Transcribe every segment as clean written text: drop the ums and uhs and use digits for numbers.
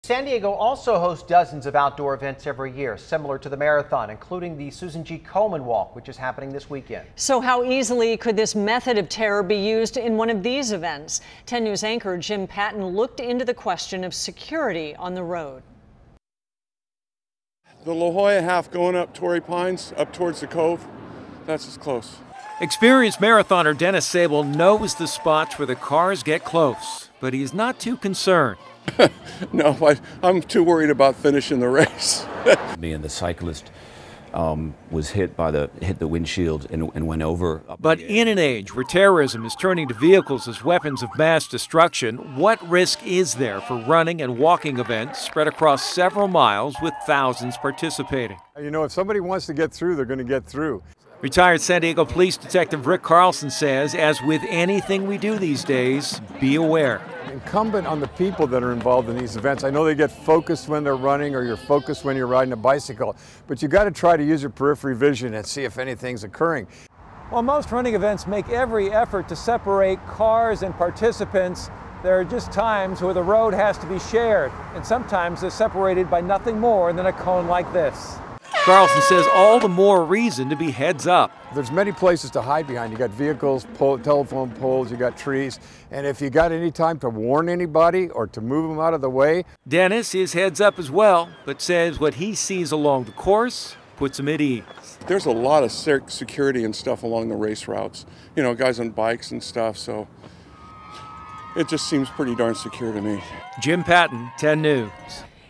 San Diego also hosts dozens of outdoor events every year, similar to the marathon, including the Susan G. Komen Walk, which is happening this weekend. So how easily could this method of terror be used in one of these events? 10 News anchor Jim Patton looked into the question of security on the road. The La Jolla half going up Torrey Pines, up towards the Cove, that's as close. Experienced marathoner Dennis Sable knows the spots where the cars get close, but he's not too concerned. No, I'm too worried about finishing the race. Me and the cyclist was hit the windshield and went over. But in an age where terrorism is turning to vehicles as weapons of mass destruction, what risk is there for running and walking events spread across several miles with thousands participating? You know, if somebody wants to get through, they're going to get through. Retired San Diego Police Detective Rick Carlson says, as with anything we do these days, be aware. Incumbent on the people that are involved in these events. I know they get focused when they're running or you're focused when you're riding a bicycle, but you got to try to use your periphery vision and see if anything's occurring. While most running events make every effort to separate cars and participants, there are just times where the road has to be shared, and sometimes they're separated by nothing more than a cone like this. Carlson says all the more reason to be heads up. There's many places to hide behind. You got vehicles, telephone poles, you got trees, and if you got any time to warn anybody or to move them out of the way. Dennis is heads up as well, but says what he sees along the course puts him at ease. There's a lot of security and stuff along the race routes. You know, guys on bikes and stuff, so it just seems pretty darn secure to me. Jim Patton, 10 News.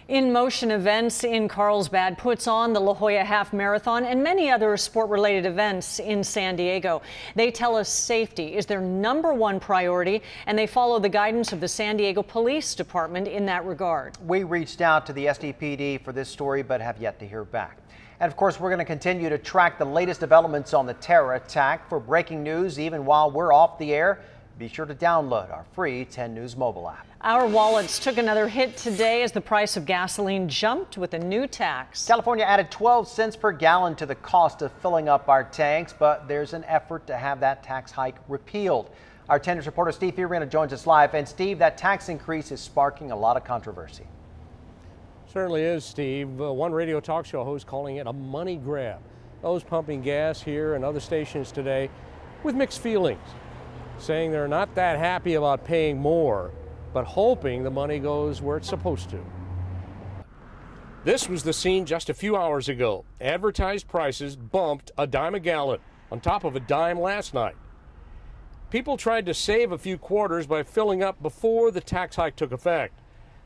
In Motion Events in Carlsbad puts on the La Jolla Half Marathon and many other sport-related events in San Diego. They tell us safety is their #1 priority, and they follow the guidance of the San Diego Police Department in that regard. We reached out to the SDPD for this story, but have yet to hear back. And of course, we're going to continue to track the latest developments on the terror attack. For breaking news, even while we're off the air, be sure to download our free 10 News mobile app. Our wallets took another hit today as the price of gasoline jumped with a new tax. California added 12 cents per gallon to the cost of filling up our tanks, but there's an effort to have that tax hike repealed. Our 10 News reporter Steve Fiorina joins us live. And Steve, that tax increase is sparking a lot of controversy. Certainly is, Steve. One radio talk show host calling it a money grab. Those pumping gas here and other stations today with mixed feelings, saying they're not that happy about paying more, but hoping the money goes where it's supposed to. This was the scene just a few hours ago. Advertised prices bumped a dime a gallon on top of a dime last night. People tried to save a few quarters by filling up before the tax hike took effect.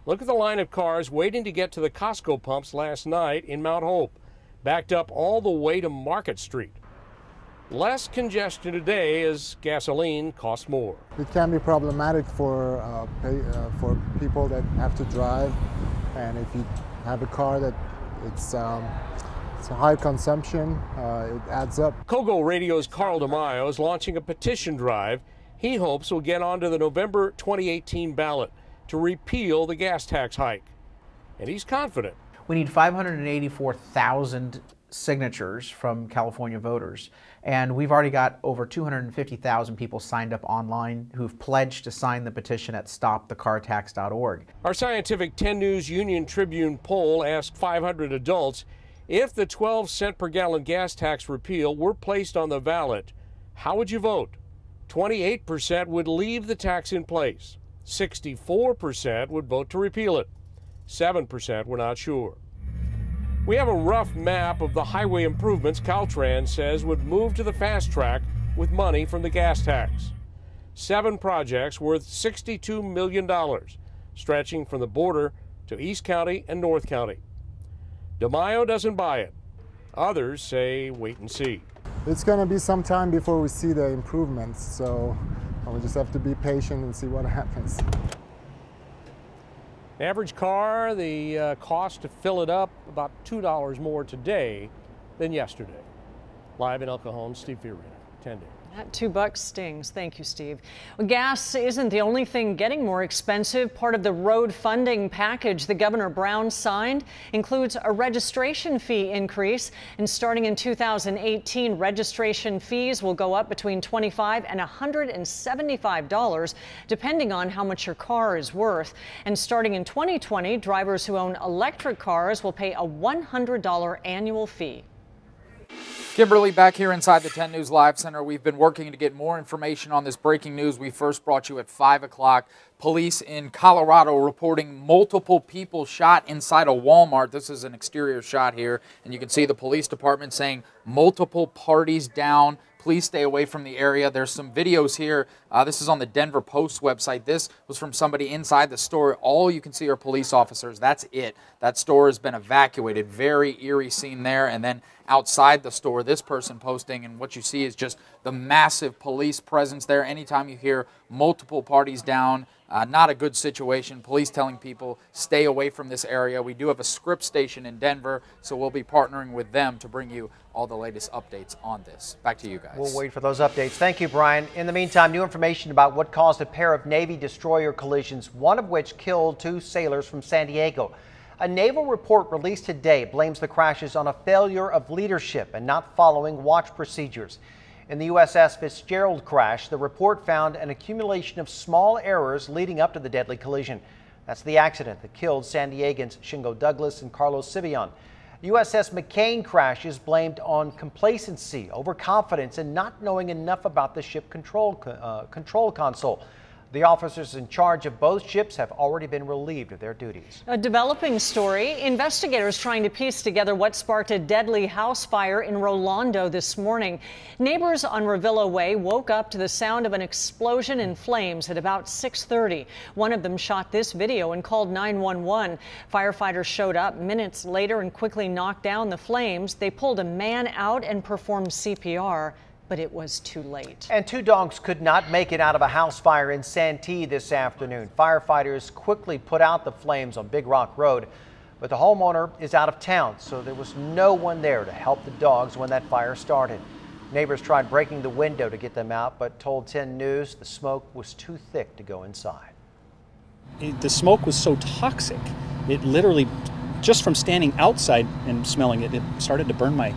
Look at the line of cars waiting to get to the Costco pumps last night in Mount Hope, backed up all the way to Market Street. Less congestion today as gasoline costs more. It can be problematic for people that have to drive, and if you have a car that it's a high consumption, it adds up. Kogo Radio's Carl DeMaio is launching a petition drive he hopes will get onto the November 2018 ballot to repeal the gas tax hike. And he's confident. We need 584,000 signatures from California voters, and we've already got over 250,000 people signed up online who've pledged to sign the petition at stopthecartax.org. Our scientific 10 News Union Tribune poll asked 500 adults if the 12 cent per gallon gas tax repeal were placed on the ballot, how would you vote? 28% would leave the tax in place. 64% would vote to repeal it. 7% were not sure. We have a rough map of the highway improvements Caltrans says would move to the fast track with money from the gas tax. 7 projects worth $62 million, stretching from the border to East County and North County. DeMaio doesn't buy it. Others say wait and see. It's going to be some time before we see the improvements, so we just have to be patient and see what happens. Average car, the cost to fill it up, about $2 more today than yesterday. Live in El Cajon, Steve Fiorina, 10 News. That $2 stings. Thank you, Steve. Well, gas isn't the only thing getting more expensive. Part of the road funding package that Governor Brown signed includes a registration fee increase. And starting in 2018, registration fees will go up between $25 and $175, depending on how much your car is worth. And starting in 2020, drivers who own electric cars will pay a $100 annual fee. Kimberly, back here inside the 10 News Live Center, we've been working to get more information on this breaking news we first brought you at 5 o'clock. Police in Colorado reporting multiple people shot inside a Walmart. This is an exterior shot here, and you can see the police department saying multiple parties down. Please stay away from the area. There's some videos here. This is on the Denver Post website. This was from somebody inside the store. All you can see are police officers. That's it. That store has been evacuated. Very eerie scene there. And then outside the store, this person posting, and what you see is just the massive police presence there. Anytime you hear multiple parties down, not a good situation. Police telling people stay away from this area. We do have a Scripps station in Denver, so we'll be partnering with them to bring you all the latest updates on this. Back to you guys. We'll wait for those updates. Thank you, Brian. In the meantime, new information about what caused a pair of Navy destroyer collisions, one of which killed 2 sailors from San Diego. A naval report released today blames the crashes on a failure of leadership and not following watch procedures. In the USS Fitzgerald crash, the report found an accumulation of small errors leading up to the deadly collision. That's the accident that killed San Diegans Shingo Douglas and Carlos Sibian. USS McCain crash is blamed on complacency, overconfidence, and not knowing enough about the ship control console. The officers in charge of both ships have already been relieved of their duties. A developing story. Investigators trying to piece together what sparked a deadly house fire in Rolando this morning. Neighbors on Revilla Way woke up to the sound of an explosion in flames at about 6:30. One of them shot this video and called 911. Firefighters showed up minutes later and quickly knocked down the flames. They pulled a man out and performed CPR. But it was too late. And 2 dogs could not make it out of a house fire in Santee this afternoon. Firefighters quickly put out the flames on Big Rock Road, but the homeowner is out of town, so there was no one there to help the dogs when that fire started. Neighbors tried breaking the window to get them out, but told 10 News the smoke was too thick to go inside. The smoke was so toxic, it literally, just from standing outside and smelling it, it started to burn my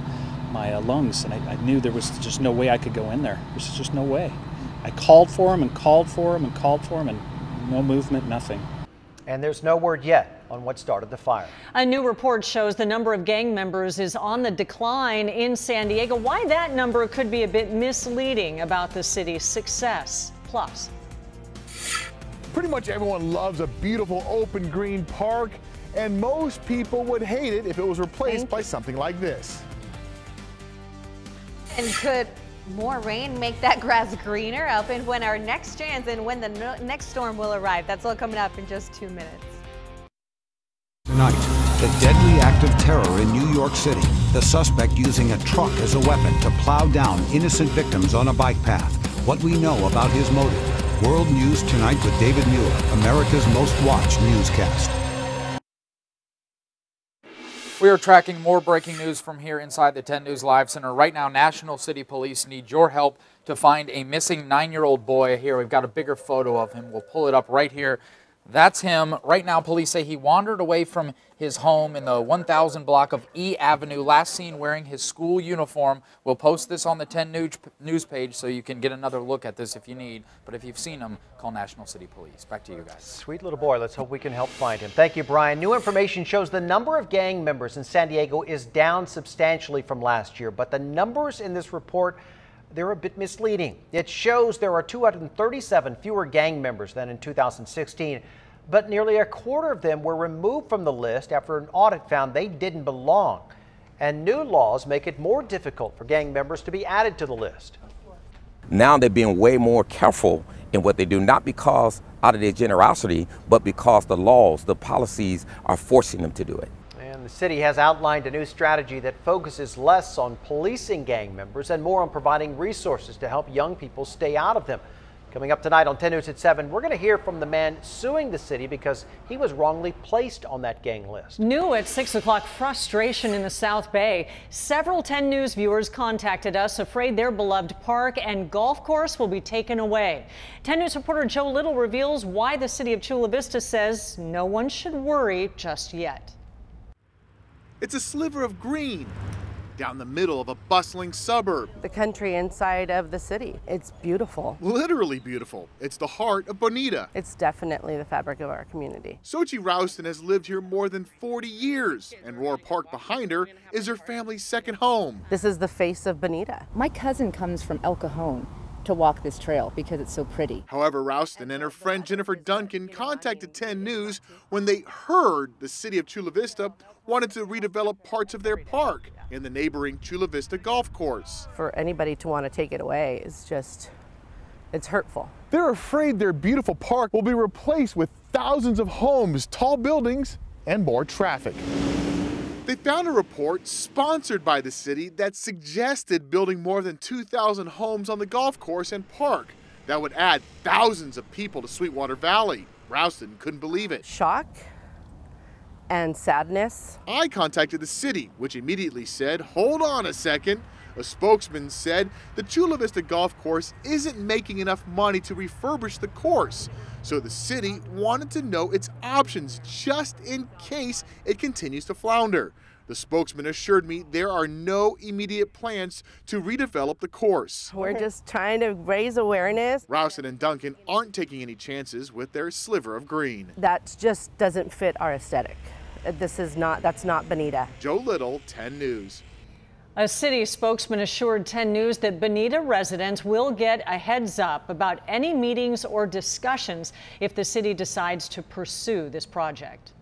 lungs, and I knew there was just no way I could go in there. There's just no way. I called for him and called for him and called for him, and no movement, nothing. And there's no word yet on what started the fire. A new report shows the number of gang members is on the decline in San Diego. Why that number could be a bit misleading about the city's success. Plus, pretty much everyone loves a beautiful open green park, and most people would hate it if it was replaced by something like this. And could more rain make that grass greener? Up and when our next chance and when the next storm will arrive. That's all coming up in just 2 minutes. Tonight, the deadly act of terror in New York City. The suspect using a truck as a weapon to plow down innocent victims on a bike path. What we know about his motive. World News Tonight with David Muir, America's most watched newscast. We are tracking more breaking news from here inside the 10 News Live Center. Right now, National City Police need your help to find a missing 9-year-old boy. Here, we've got a bigger photo of him. We'll pull it up right here. That's him. Right now, police say he wandered away from his home in the 1000 block of E Avenue, last seen wearing his school uniform. We'll post this on the 10 News page so you can get another look at this if you need. But if you've seen him, call National City Police. Back to you guys. Sweet little boy. Let's hope we can help find him. Thank you, Brian. New information shows the number of gang members in San Diego is down substantially from last year, but the numbers in this report, they're a bit misleading. It shows there are 237 fewer gang members than in 2016, but nearly a quarter of them were removed from the list after an audit found they didn't belong. And new laws make it more difficult for gang members to be added to the list. Now they're being way more careful in what they do, not because out of their generosity, but because the laws, the policies are forcing them to do it. And the city has outlined a new strategy that focuses less on policing gang members and more on providing resources to help young people stay out of them. Coming up tonight on 10 News at 7, we're going to hear from the man suing the city because he was wrongly placed on that gang list. New at 6 o'clock, frustration in the South Bay. Several 10 News viewers contacted us afraid their beloved park and golf course will be taken away. 10 News reporter Joe Little reveals why the city of Chula Vista says no one should worry just yet. It's a sliver of green down the middle of a bustling suburb. The country inside of the city. It's beautiful. Literally beautiful. It's the heart of Bonita. It's definitely the fabric of our community. Sochi Rouston has lived here more than 40 years, and Roar Park behind her is her family's second home. This is the face of Bonita. My cousin comes from El Cajon to walk this trail because it's so pretty. However, Rouston and her friend Jennifer Duncan contacted 10 News when they heard the city of Chula Vista wanted to redevelop parts of their park in the neighboring Chula Vista golf course. For anybody to want to take it away is just, it's hurtful. They're afraid their beautiful park will be replaced with thousands of homes, tall buildings, and more traffic. They found a report sponsored by the city that suggested building more than 2,000 homes on the golf course and park. That would add thousands of people to Sweetwater Valley. Rouston couldn't believe it. Shock and sadness. I contacted the city, which immediately said, hold on a second. A spokesman said the Chula Vista golf course isn't making enough money to refurbish the course. So the city wanted to know its options just in case it continues to flounder. The spokesman assured me there are no immediate plans to redevelop the course. We're just trying to raise awareness. Rouston and Duncan aren't taking any chances with their sliver of green. That just doesn't fit our aesthetic. That's not Bonita. Joe Little, 10 News. A city spokesman assured 10 News that Bonita residents will get a heads up about any meetings or discussions if the city decides to pursue this project.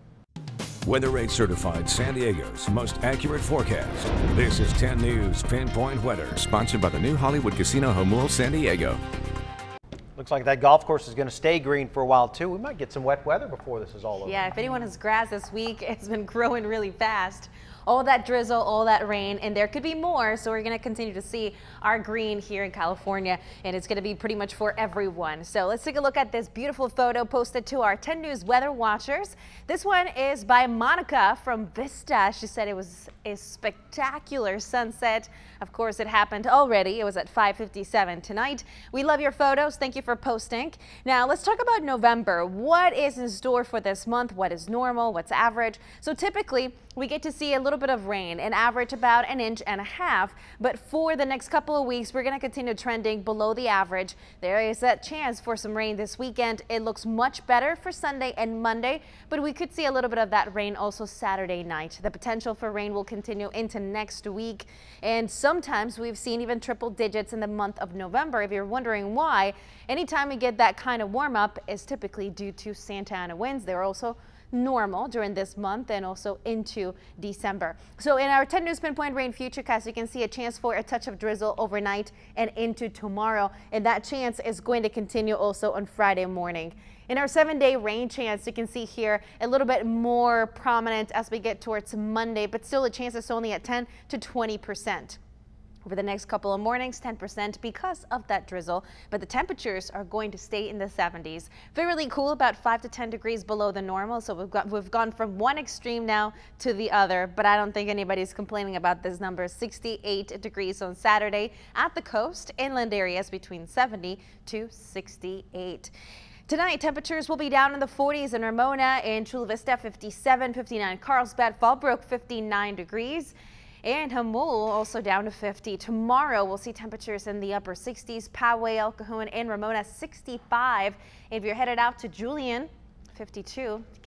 Weather Aid certified San Diego's most accurate forecast. This is 10 News Pinpoint Weather. Sponsored by the new Hollywood Casino Jamul San Diego. Looks like that golf course is going to stay green for a while too. We might get some wet weather before this is all over. Yeah, if anyone has grass this week, it's been growing really fast. All that drizzle, all that rain, and there could be more. So we're going to continue to see our green here in California, and it's going to be pretty much for everyone. So let's take a look at this beautiful photo posted to our 10 News weather watchers. This one is by Monica from Vista. She said it was a spectacular sunset. Of course, it happened already. It was at 5:57 tonight. We love your photos. Thank you for posting. Now let's talk about November. What is in store for this month? What is normal? What's average? So typically we get to see a little bit of rain, an average about 1.5 inches. But for the next couple of weeks, we're going to continue trending below the average. There is that chance for some rain this weekend. It looks much better for Sunday and Monday, but we could see a little bit of that rain also Saturday night. The potential for rain will continue into next week, and sometimes we've seen even triple digits in the month of November. If you're wondering why, anytime we get that kind of warm up is typically due to Santa Ana winds. They're also normal during this month and also into December. So in our 10 News Pinpoint rain futurecast, you can see a chance for a touch of drizzle overnight and into tomorrow, and that chance is going to continue also on Friday morning. In our 7-day rain chance, you can see here a little bit more prominent as we get towards Monday, but still the chance is only at 10 to 20%. Over the next couple of mornings, 10% because of that drizzle, but the temperatures are going to stay in the 70s. Fairly cool, about 5 to 10 degrees below the normal. So we've gone from one extreme now to the other, but I don't think anybody's complaining about this number. 68 degrees on Saturday at the coast, inland areas between 70 to 68. Tonight, temperatures will be down in the 40s in Ramona and Chula Vista, 57, 59 Carlsbad, Fallbrook, 59 degrees. And Jamul also down to 50. Tomorrow we'll see temperatures in the upper 60s. Poway, El Cajon, and Ramona 65. If you're headed out to Julian, 52.